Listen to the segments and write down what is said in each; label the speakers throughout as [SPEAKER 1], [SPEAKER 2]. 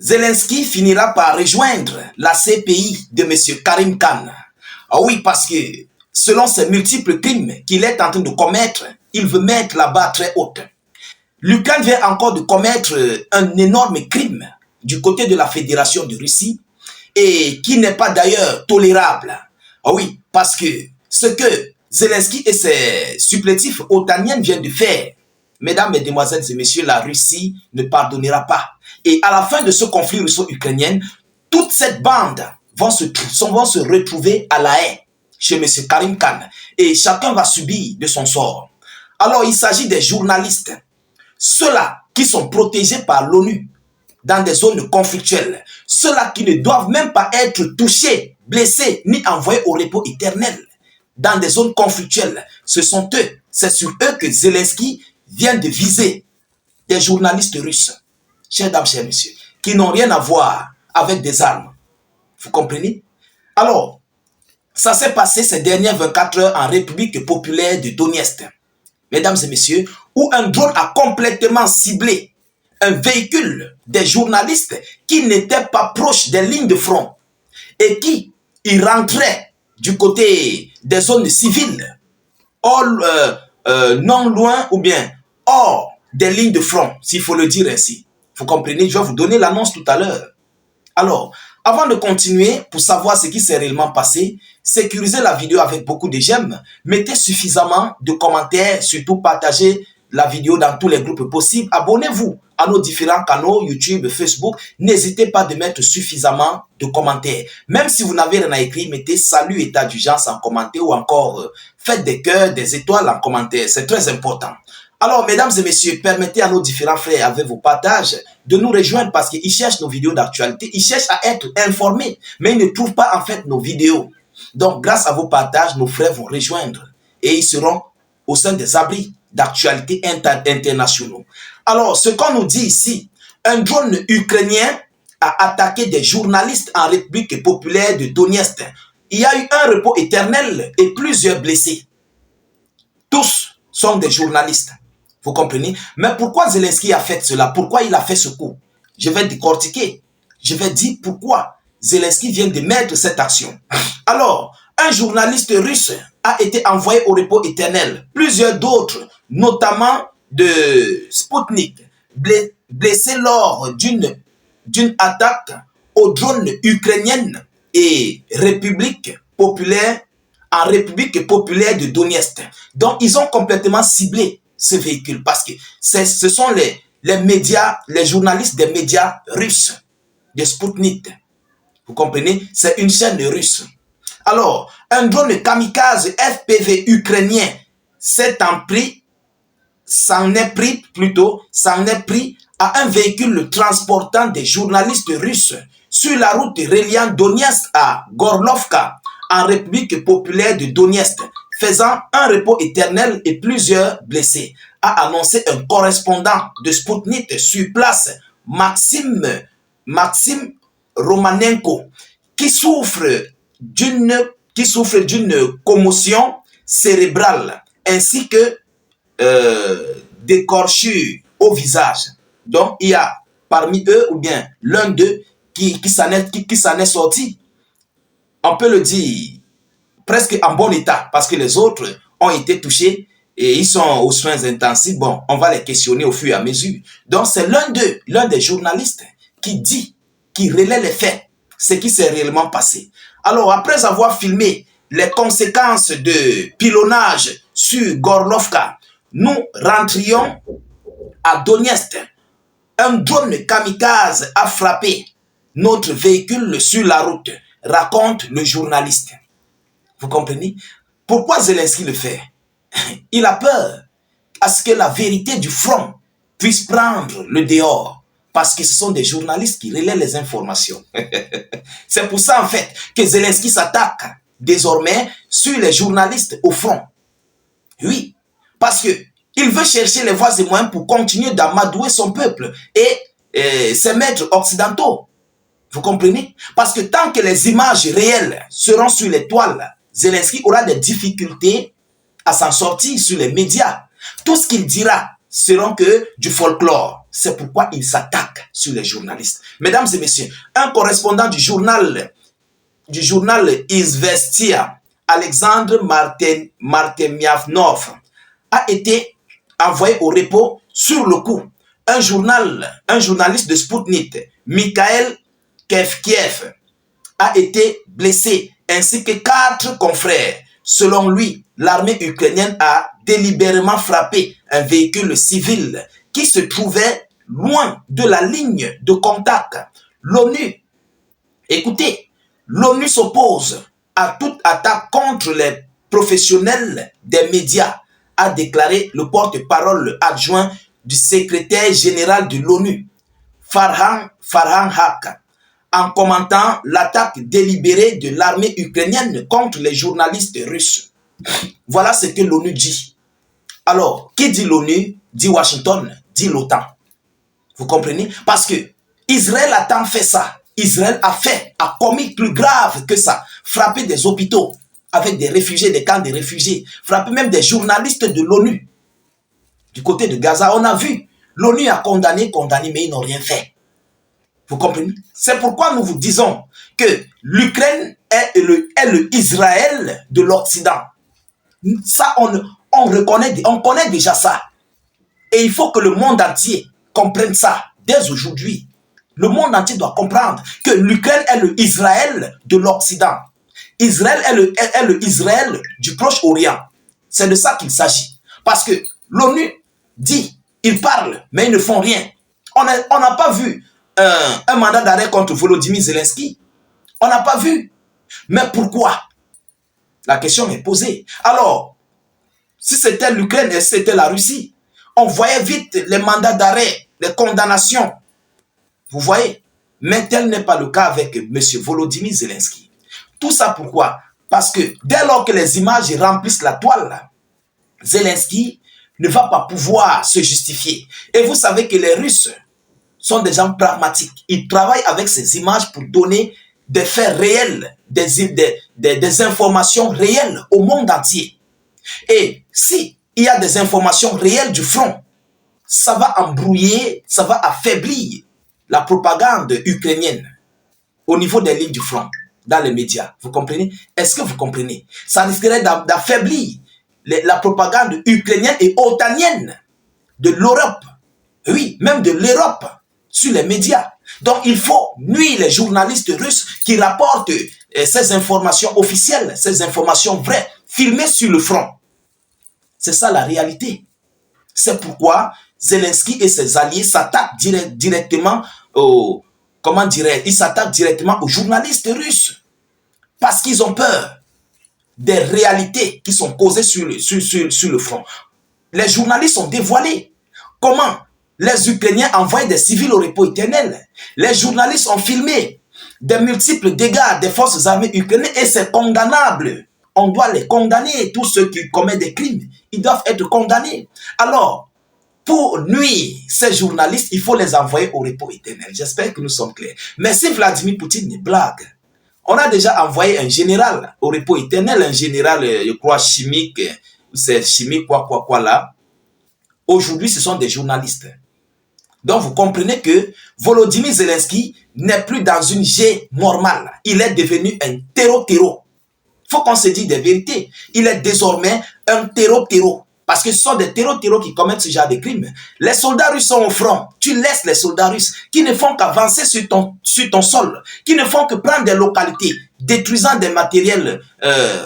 [SPEAKER 1] Zelensky finira par rejoindre la CPI de M. Karim Khan. Ah oui, parce que selon ces multiples crimes qu'il est en train de commettre, il veut mettre la barre très haute. L'Ukraine vient encore de commettre un énorme crime du côté de la Fédération de Russie et qui n'est pas d'ailleurs tolérable. Ah oui, parce que ce que Zelensky et ses supplétifs otaniens viennent de faire, mesdames, mesdemoiselles et messieurs, la Russie ne pardonnera pas. Et à la fin de ce conflit russo-ukrainien, toute cette bande vont se retrouver à La Haye, chez M. Karim Khan, et chacun va subir de son sort. Alors, il s'agit des journalistes, ceux-là qui sont protégés par l'ONU dans des zones conflictuelles, ceux-là qui ne doivent même pas être touchés, blessés, ni envoyés au repos éternel dans des zones conflictuelles. Ce sont eux, c'est sur eux que Zelensky vient de viser des journalistes russes, chers dames, chers messieurs, qui n'ont rien à voir avec des armes. Vous comprenez? Alors, ça s'est passé ces dernières 24 heures en République populaire de Donetsk, mesdames et messieurs, où un drone a complètement ciblé un véhicule des journalistes qui n'étaient pas proches des lignes de front et qui y rentraient du côté des zones civiles, non loin ou bien hors des lignes de front, s'il faut le dire ainsi. Vous comprenez? Je vais vous donner l'annonce tout à l'heure. Alors, avant de continuer, pour savoir ce qui s'est réellement passé, sécurisez la vidéo avec beaucoup de j'aime, mettez suffisamment de commentaires, surtout partagez la vidéo dans tous les groupes possibles, abonnez-vous à nos différents canaux, YouTube, Facebook, n'hésitez pas de mettre suffisamment de commentaires. Même si vous n'avez rien à écrire, mettez salut état d'urgence en commentaire ou encore faites des cœurs, des étoiles en commentaire, c'est très important. Alors, mesdames et messieurs, permettez à nos différents frères avec vos partages de nous rejoindre parce qu'ils cherchent nos vidéos d'actualité, ils cherchent à être informés, mais ils ne trouvent pas en fait nos vidéos. Donc, grâce à vos partages, nos frères vont rejoindre et ils seront au sein des abris d'actualité internationaux. Alors, ce qu'on nous dit ici, un drone ukrainien a attaqué des journalistes en République populaire de Donetsk. Il y a eu un repos éternel et plusieurs blessés. Tous sont des journalistes. Vous comprenez? Mais pourquoi Zelensky a fait cela? Pourquoi il a fait ce coup? Je vais décortiquer. Je vais dire pourquoi Zelensky vient de mettre cette action. Alors, un journaliste russe a été envoyé au repos éternel. Plusieurs d'autres, notamment de Sputnik, blessés lors d'une attaque aux drones ukrainiennes et en République populaire de Donetsk. Donc, ils ont complètement ciblé ce véhicule parce que ce sont les médias, les journalistes des médias russes, de Sputnik. Vous comprenez? C'est une chaîne russe. Alors, un drone kamikaze FPV ukrainien s'en est pris à un véhicule transportant des journalistes russes sur la route reliant Donetsk à Gorlovka, en République populaire de Donetsk, faisant un repos éternel et plusieurs blessés, a annoncé un correspondant de Sputnik sur place, Maxime Romanenko, qui souffre d'une commotion cérébrale ainsi que d'écorchures au visage. Donc, il y a parmi eux, ou bien l'un d'eux, qui s'en est sorti, on peut le dire, presque en bon état, parce que les autres ont été touchés et ils sont aux soins intensifs. Bon, on va les questionner au fur et à mesure. Donc, c'est l'un des journalistes qui relaie les faits, ce qui s'est réellement passé. Alors, après avoir filmé les conséquences de pilonnage sur Gorlovka, nous rentrions à Donetsk. Un drone kamikaze a frappé notre véhicule sur la route, raconte le journaliste. Vous comprenez? Pourquoi Zelensky le fait? Il a peur à ce que la vérité du front puisse prendre le dehors. Parce que ce sont des journalistes qui relaient les informations. C'est pour ça en fait que Zelensky s'attaque désormais sur les journalistes au front. Oui, parce que il veut chercher les voies et moyens pour continuer d'amadouer son peuple et ses maîtres occidentaux. Vous comprenez? Parce que tant que les images réelles seront sur les toiles, Zelensky aura des difficultés à s'en sortir sur les médias. Tout ce qu'il dira seront que du folklore. c'est pourquoi il s'attaque sur les journalistes. Mesdames et messieurs, un correspondant du journal Izvestia, Alexandre Martemiavnov, a été envoyé au repos sur le coup. Un journaliste de Sputnik, Mikhail Kevkiev, a été blessé, ainsi que 4 confrères. Selon lui, l'armée ukrainienne a délibérément frappé un véhicule civil qui se trouvait loin de la ligne de contact. L'ONU, écoutez, l'ONU s'oppose à toute attaque contre les professionnels des médias, a déclaré le porte-parole adjoint du secrétaire général de l'ONU, Farhan Haq, en commentant l'attaque délibérée de l'armée ukrainienne contre les journalistes russes. Voilà ce que l'ONU dit. Alors, qui dit l'ONU, dit Washington, dit l'OTAN. Vous comprenez? Parce que Israël a tant fait ça. Israël a commis plus grave que ça. Frapper des hôpitaux avec des réfugiés, des camps de réfugiés. Frapper même des journalistes de l'ONU. Du côté de Gaza, on a vu. L'ONU a condamné, mais ils n'ont rien fait. Vous comprenez? C'est pourquoi nous vous disons que l'Ukraine est le Israël de l'Occident. Ça, on connaît déjà ça. Et il faut que le monde entier comprenne ça dès aujourd'hui. Le monde entier doit comprendre que l'Ukraine est le Israël de l'Occident. Israël est le Israël du Proche-Orient. C'est de ça qu'il s'agit. Parce que l'ONU dit, ils parlent, mais ils ne font rien. On n'a pas vu un mandat d'arrêt contre Volodymyr Zelensky. On n'a pas vu. Mais pourquoi? La question est posée. Alors, si c'était l'Ukraine et si c'était la Russie, on voyait vite les mandats d'arrêt, les condamnations. Vous voyez? Mais tel n'est pas le cas avec M. Volodymyr Zelensky. Tout ça pourquoi? Parce que dès lors que les images remplissent la toile, Zelensky ne va pas pouvoir se justifier. Et vous savez que les Russes sont des gens pragmatiques. Ils travaillent avec ces images pour donner des faits réels, des informations réelles au monde entier. Et si il y a des informations réelles du front, ça va embrouiller, ça va affaiblir la propagande ukrainienne au niveau des lignes du front, dans les médias. Vous comprenez? Est-ce que vous comprenez? Ça risquerait d'affaiblir la propagande ukrainienne et otanienne de l'Europe. Oui, même de l'Europe sur les médias. Donc il faut nuire les journalistes russes qui rapportent ces informations officielles, ces informations vraies, filmées sur le front. C'est ça la réalité. C'est pourquoi Zelensky et ses alliés s'attaquent directement aux, ils s'attaquent directement aux journalistes russes. Parce qu'ils ont peur des réalités qui sont causées sur le front. Les journalistes sont dévoilés. Comment les Ukrainiens envoient des civils au repos éternel? Les journalistes ont filmé des multiples dégâts des forces armées ukrainiennes et c'est condamnable. On doit les condamner. Tous ceux qui commettent des crimes, ils doivent être condamnés. Alors, pour nuire ces journalistes, il faut les envoyer au repos éternel. J'espère que nous sommes clairs. Mais si Vladimir Poutine blague, on a déjà envoyé un général au repos éternel, un général, je crois, chimique, c'est chimique, quoi là. Aujourd'hui, ce sont des journalistes. Donc, vous comprenez que Volodymyr Zelensky n'est plus dans une G normale. Il est devenu un terreau. Il faut qu'on se dise des vérités. Il est désormais un terreau. Parce que ce sont des terreaux qui commettent ce genre de crimes. Les soldats russes sont au front. Tu laisses les soldats russes qui ne font qu'avancer sur ton sol, qui ne font que prendre des localités, détruisant des matériels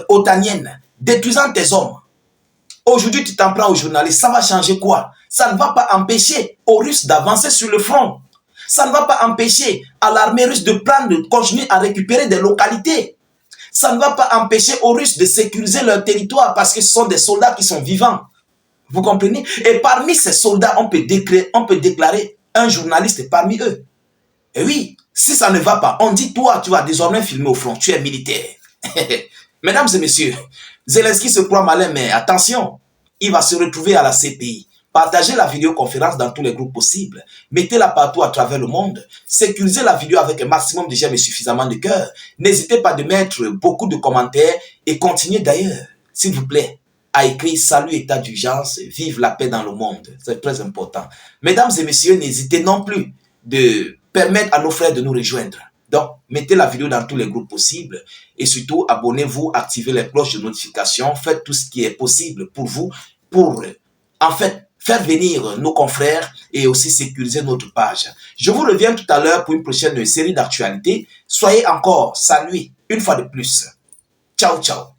[SPEAKER 1] otaniennes, détruisant tes hommes. Aujourd'hui, tu t'en prends aux journalistes. Ça va changer quoi? Ça ne va pas empêcher aux Russes d'avancer sur le front. Ça ne va pas empêcher à l'armée russe de continuer à récupérer des localités. Ça ne va pas empêcher aux Russes de sécuriser leur territoire parce que ce sont des soldats qui sont vivants. Vous comprenez? Et parmi ces soldats, on peut déclarer un journaliste parmi eux. Et oui, si ça ne va pas, on dit toi, tu vas désormais filmer au front, tu es militaire. Mesdames et messieurs, Zelensky se croit malin, mais attention, il va se retrouver à la CPI. Partagez la vidéoconférence dans tous les groupes possibles. Mettez-la partout à travers le monde. Sécurisez la vidéo avec un maximum de j'aime et suffisamment de cœur. N'hésitez pas de mettre beaucoup de commentaires et continuez d'ailleurs, s'il vous plaît, a écrit « Salut état d'urgence, vive la paix dans le monde ». C'est très important. Mesdames et messieurs, n'hésitez non plus de permettre à nos frères de nous rejoindre. Donc, mettez la vidéo dans tous les groupes possibles et surtout, abonnez-vous, activez les cloches de notification, faites tout ce qui est possible pour vous, pour, en fait, faire venir nos confrères et aussi sécuriser notre page. Je vous reviens tout à l'heure pour une prochaine série d'actualités. Soyez encore salués une fois de plus. Ciao, ciao.